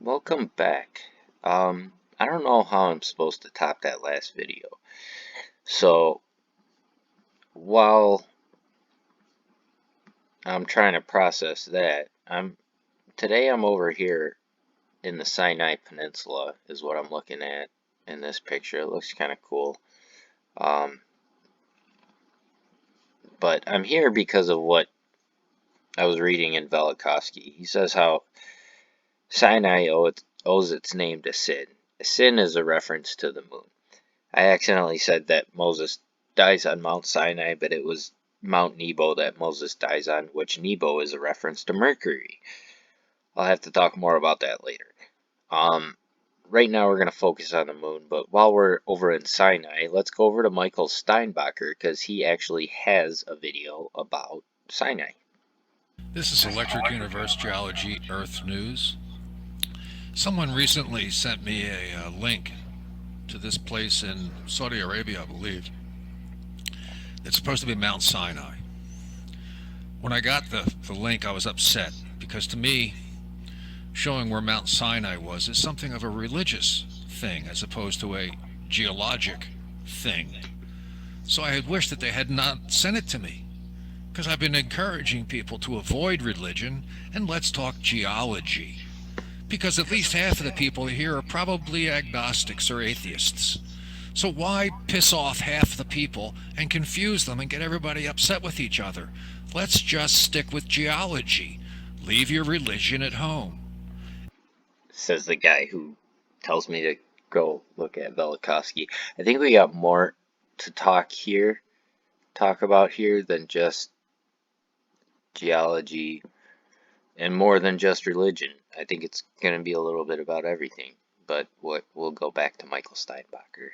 Welcome back. I don't know how I'm supposed to top that last video. So, while I'm trying to process that, I'm over here in the Sinai Peninsula is what I'm looking at in this picture. It looks kind of cool. Um, but I'm here because of what I was reading in Velikovsky. He says how Sinai owes its name to Sin. Sin is a reference to the moon. I accidentally said that Moses dies on Mount Sinai, but it was Mount Nebo that Moses dies on, which Nebo is a reference to Mercury. I'll have to talk more about that later. Um, right now we're going to focus on the moon, but while we're over in Sinai, let's go over to Michael Steinbacher because he actually has a video about Sinai. This is Electric Universe Geology Earth News. Someone recently sent me a link to this place in Saudi Arabia, I believe. It's supposed to be Mount Sinai. When I got the link, I was upset because to me, showing where Mount Sinai was is something of a religious thing as opposed to a geologic thing. So I had wished that they had not sent it to me, because I've been encouraging people to avoid religion and let's talk geology. Because at least half of the people here are probably agnostics or atheists. So why piss off half the people and confuse them and get everybody upset with each other? Let's just stick with geology. Leave your religion at home. Says the guy who tells me to go look at Velikovsky. I think we got more to talk about here than just geology and more than just religion. I think it's going to be a little bit about everything. But we'll go back to Michael Steinbacher.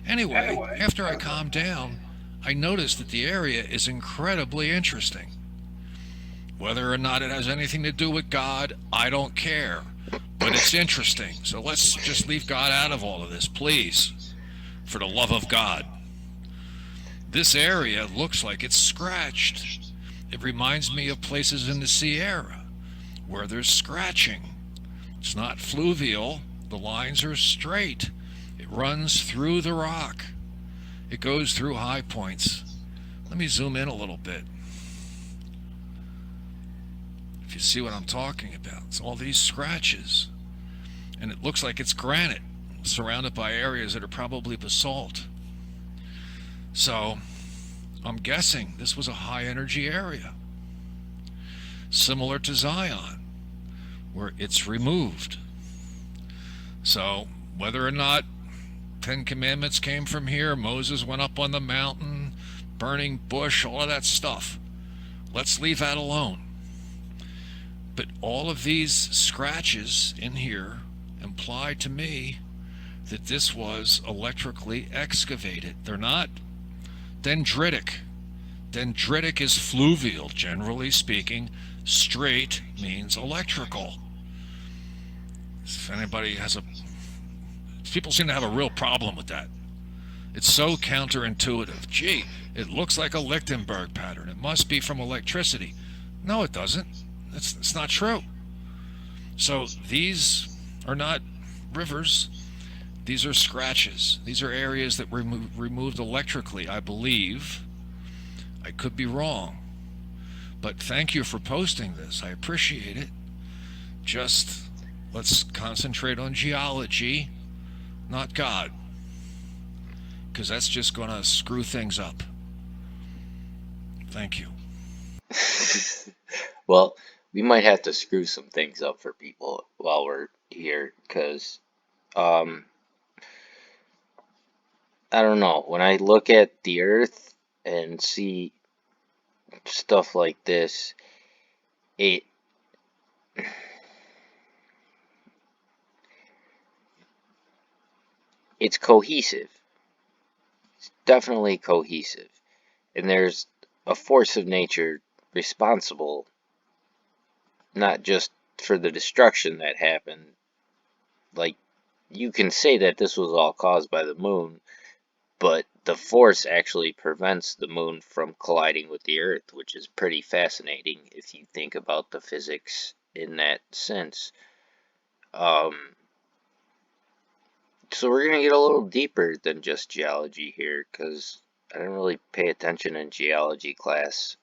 Anyway, after I calmed down, I noticed that the area is incredibly interesting. Whether or not it has anything to do with God, I don't care. But it's interesting, so let's just leave God out of all of this, please. For the love of God. This area looks like it's scratched. It reminds me of places in the Sierra where there's scratching. It's not fluvial, the lines are straight. It runs through the rock. It goes through high points. Let me zoom in a little bit. If you see what I'm talking about, it's all these scratches. And it looks like it's granite, surrounded by areas that are probably basalt. So, I'm guessing this was a high energy area. Similar to Zion, where it's removed. So, whether or not 10 Commandments came from here, Moses went up on the mountain, burning bush, all of that stuff. Let's leave that alone. But all of these scratches in here imply to me that this was electrically excavated. They're not dendritic. Dendritic is fluvial, generally speaking. Straight means electrical. If anybody has people seem to have a real problem with that. It's so counterintuitive. Gee, it looks like a Lichtenberg pattern. It must be from electricity. No, it doesn't. It's not true. So these are not rivers. These are scratches. These are areas that were removed electrically, I believe. I could be wrong. But thank you for posting this. I appreciate it. Just let's concentrate on geology, not God. Because that's just going to screw things up. Thank you. Well, we might have to screw some things up for people while we're here, because I don't know. When I look at the Earth and see stuff like this, it it's cohesive. It's definitely cohesive. And there's a force of nature responsible not just for the destruction that happened. Like, you can say that this was all caused by the moon, but the force actually prevents the moon from colliding with the Earth, which is pretty fascinating if you think about the physics in that sense. So we're gonna get a little deeper than just geology here, because I didn't really pay attention in geology class.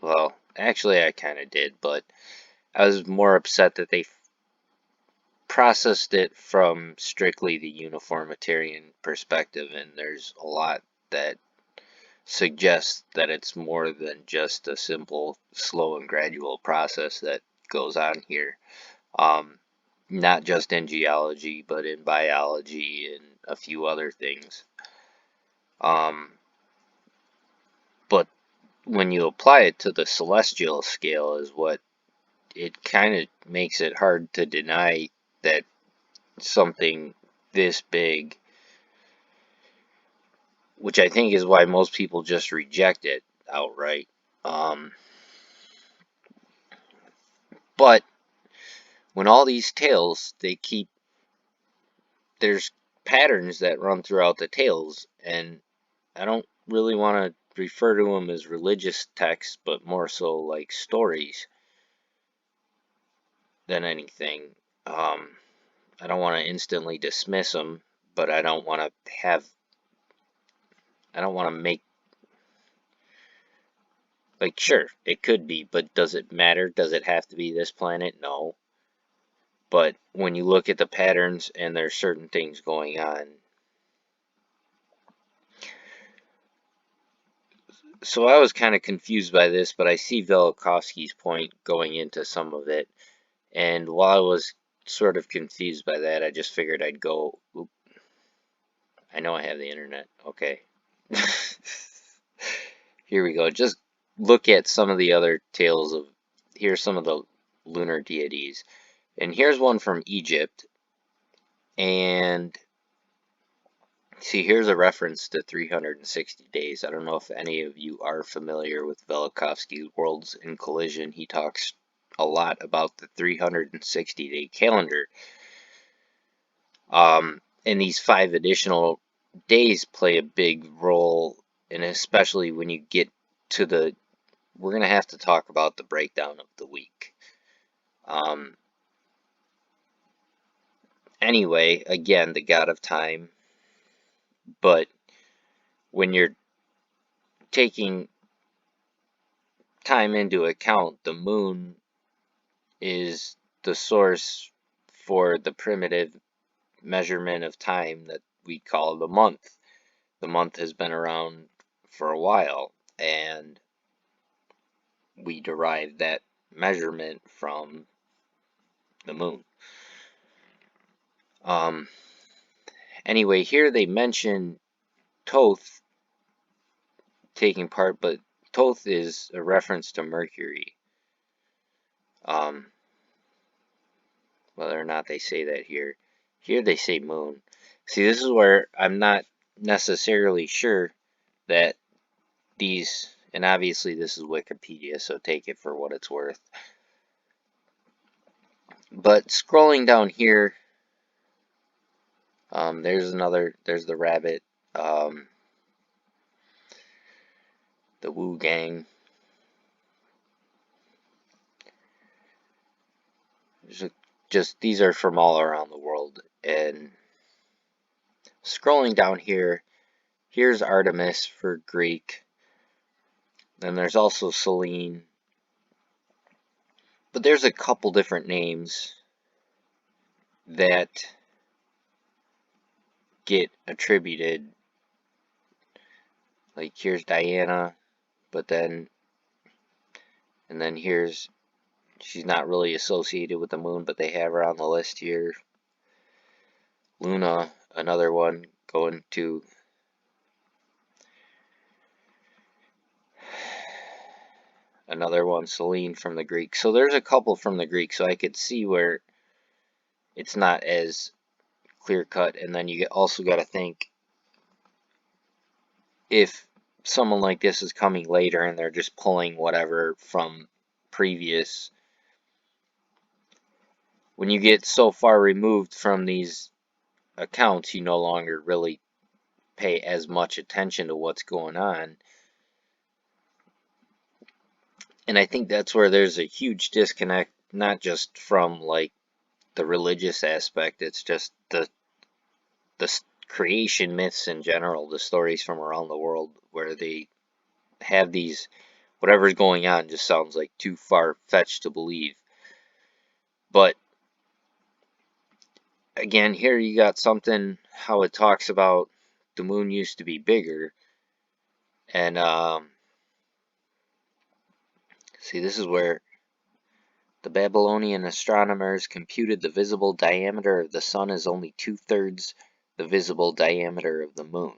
Well, actually I kind of did, but I was more upset that they processed it from strictly the uniformitarian perspective, and there's a lot that suggests that it's more than just a simple, slow, and gradual process that goes on here. Um, Not just in geology, but in biology and a few other things. Um, but when you apply it to the celestial scale, is what it kind of makes it hard to deny that something this big, which I think is why most people just reject it outright. Um, but when all these tales, there's patterns that run throughout the tales, and I don't really want to refer to them as religious texts, but more so like stories than anything. Um, I don't want to instantly dismiss them, but I don't want to make, like, sure, it could be, but does it matter? Does it have to be this planet? No. But when you look at the patterns and there's certain things going on. So I was kind of confused by this, but I see Velikovsky's point going into some of it. And while I was sort of confused by that, I just figured I'd go, oop, I know I have the internet. Okay. Here we go. Just look at some of the other tales of, here's some of the lunar deities. And here's one from Egypt. And see, here's a reference to 360 days. I don't know if any of you are familiar with Velikovsky's Worlds in Collision. He talks a lot about the 360-day calendar. And these 5 additional days play a big role, and especially when you get to the, we're going to have to talk about the breakdown of the week. Anyway, again, the god of time, but when you're taking time into account, the moon is the source for the primitive measurement of time that we call the month. The month has been around for a while, and we derive that measurement from the moon. Um, anyway, here they mention Thoth taking part, but Thoth is a reference to Mercury. Um, Whether or not they say that here. Here they say moon. See, this is where I'm not necessarily sure that these, and obviously this is Wikipedia, so take it for what it's worth. But scrolling down here, there's the rabbit, the Wu Gang. Just these are from all around the world. And scrolling down here, here's Artemis for Greek. Then there's also Selene. But there's a couple different names that get attributed. Like here's Diana, but then, and then here's, she's not really associated with the moon, but they have her on the list here. Luna, another one going to another one, Selene from the Greek. So there's a couple from the Greek, so I could see where it's not as clear cut. And then you also got to think, if someone like this is coming later and they're just pulling whatever from previous, when you get so far removed from these accounts, you no longer really pay as much attention to what's going on. And I think that's where there's a huge disconnect, not just from like the religious aspect. It's just the creation myths in general, the stories from around the world where they have these, whatever's going on just sounds like too far-fetched to believe. But again, here you got something, how it talks about the moon used to be bigger. And see, this is where the Babylonian astronomers computed the visible diameter of the sun is only 2/3 the visible diameter of the moon.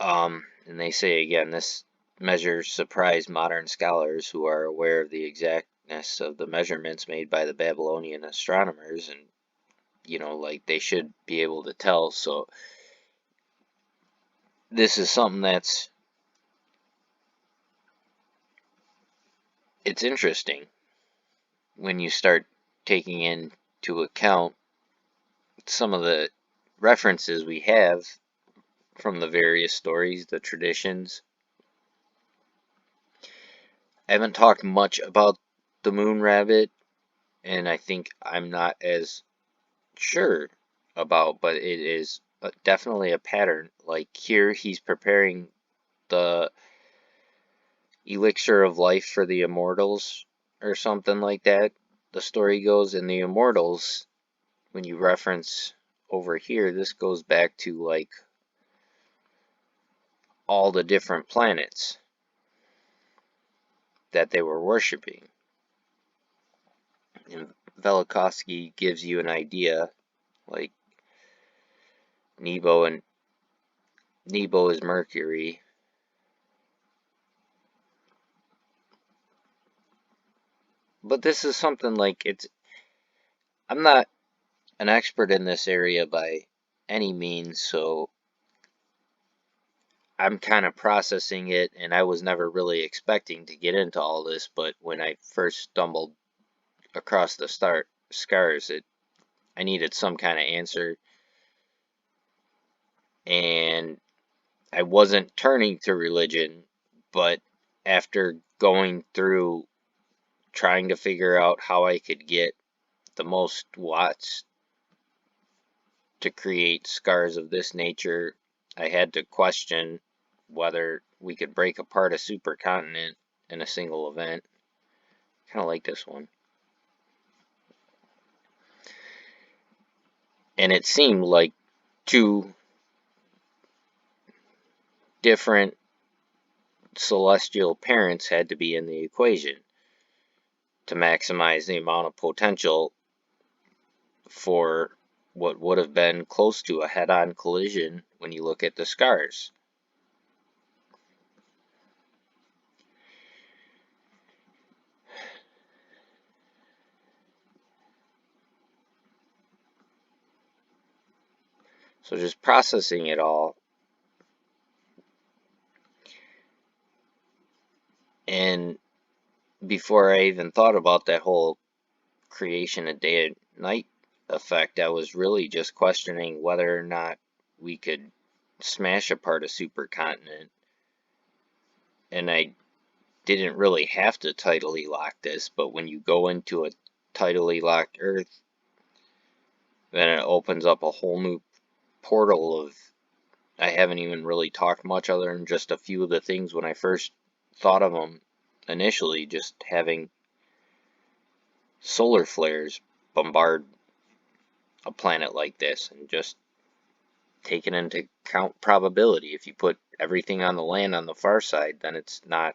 And they say again, this measures surprised modern scholars who are aware of the exactness of the measurements made by the Babylonian astronomers, and like they should be able to tell. So this is something it's interesting when you start taking into account some of the references we have from the various stories, the traditions. I haven't talked much about the moon rabbit, and I think I'm not as sure about, but it is definitely a pattern. Like here, he's preparing the elixir of life for the immortals or something like that. The story goes, in the immortals, when you reference over here, this goes back to like all the different planets that they were worshiping. And Velikovsky gives you an idea, like Nebo is Mercury. But this is something like I'm not an expert in this area by any means, so I'm kind of processing it, and I was never really expecting to get into all this, but when I first stumbled across the scars, I needed some kind of answer, and I wasn't turning to religion, but after going through trying to figure out how I could get the most watts to create scars of this nature, I had to question whether we could break apart a supercontinent in a single event. Kind of like this one. And it seemed like two different celestial parents had to be in the equation to maximize the amount of potential for what would have been close to a head-on collision when you look at the scars. So just processing it all, and before I even thought about that whole creation of day and night effect, I was really just questioning whether or not we could smash apart a supercontinent. And I didn't really have to tidally lock this, but when you go into a tidally locked Earth, then it opens up a whole new portal of, I haven't even really talked much other than just a few of the things when I first thought of them initially, just having solar flares bombard a planet like this, and just taking into account probability. If you put everything on the land on the far side, then it's not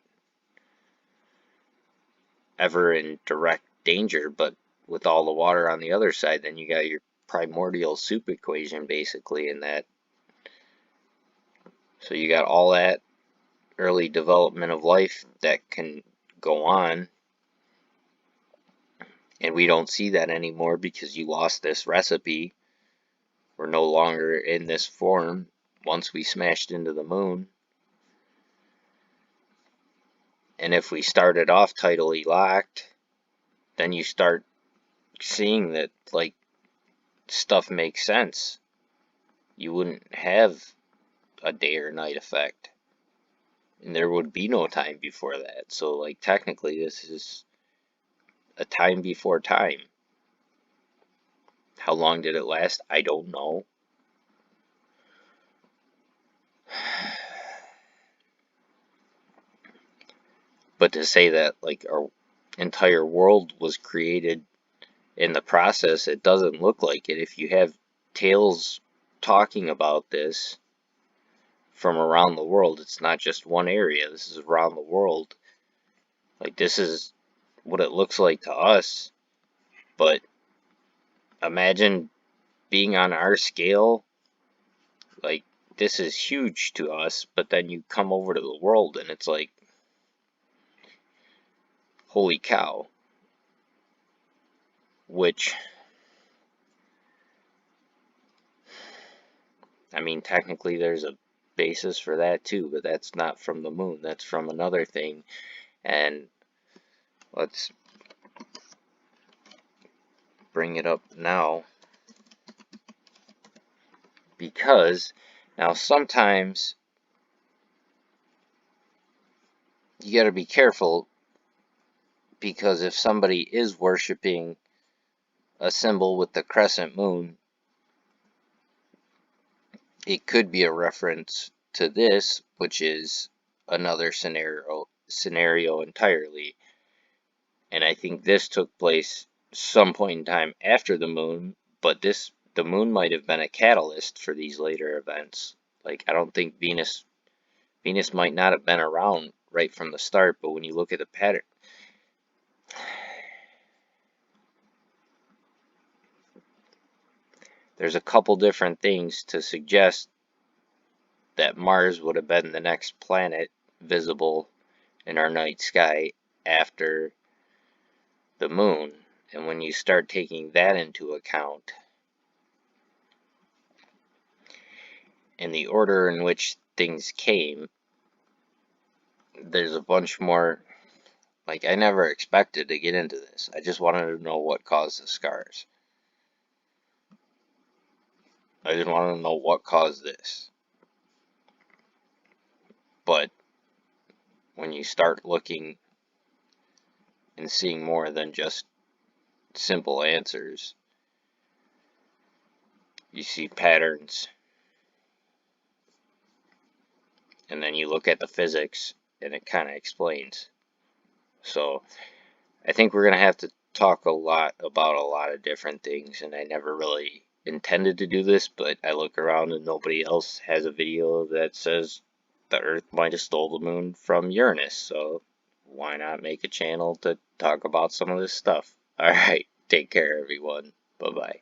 ever in direct danger, but with all the water on the other side, then you got your primordial soup equation basically in that. So you got all that early development of life that can go on, and we don't see that anymore because you lost this recipe. We're no longer in this form once we smashed into the moon. And if we started off tidally locked, then you start seeing that like stuff makes sense. You wouldn't have a day or night effect, and there would be no time before that. So like technically this is a time before time. How long did it last? I don't know. But to say that like our entire world was created in the process, it doesn't look like it. If you have tales talking about this from around the world, it's not just one area. This is around the world. Like, this is what it looks like to us. But imagine being on our scale. Like, this is huge to us, but then you come over to the world and it's like, holy cow. Which, I mean, technically there's a basis for that too, but that's not from the moon. That's from another thing. And let's bring it up now. Because now sometimes you got to be careful, because if somebody is worshiping a symbol with the crescent moon, it could be a reference to this, which is another scenario entirely. And I think this took place some point in time after the moon, but the moon might have been a catalyst for these later events. Like, I don't think Venus might not have been around right from the start, but when you look at the pattern, there's a couple different things to suggest that Mars would have been the next planet visible in our night sky after the moon. And when you start taking that into account, in the order in which things came, there's a bunch more. Like, I never expected to get into this. I just wanted to know what caused the scars. I just wanted to know what caused this. But when you start looking and seeing more than just simple answers, you see patterns, and then you look at the physics, and it kind of explains. So I think we're going to have to talk a lot about a lot of different things, and I never really intended to do this, but I look around and nobody else has a video that says the Earth might have stole the moon from Uranus, so why not make a channel to talk about some of this stuff? Alright, take care everyone. Bye-bye.